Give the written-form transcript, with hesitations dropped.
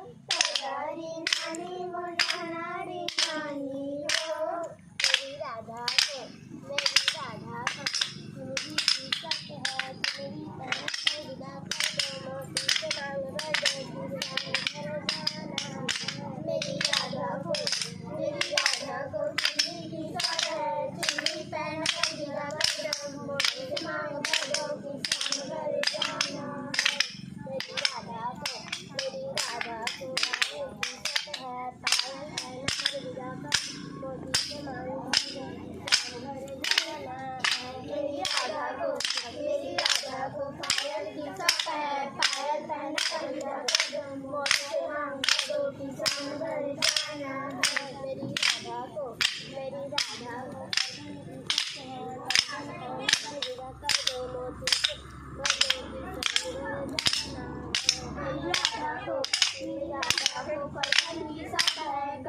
तैयारी नानी मोनारी नानी हो। मेरी राधा को मेरी राधा को मेरी गीता है मेरी तरह से विदा कर दो मोती से मांग भर दो गिरना घर जाना। मेरी राधा को चुन्नी की साथ है चुन्नी पहन कर विदा कर दो मोती से मांग भर दो किसान घर जाना। मेरी राधा को पायल की साथ है पायल पहन कर विदा कर मोती से मांग भर दो किसान घर जाना। मेरी राधा को पायल की साथ है पायल पहन कर विदा कर दो मोती से मांग भर दो किसान घर जाना। मेरी राधा को विदा कर दो मोती से भर दो किसान घर जाना। मेरी राधा को पायल की साथ है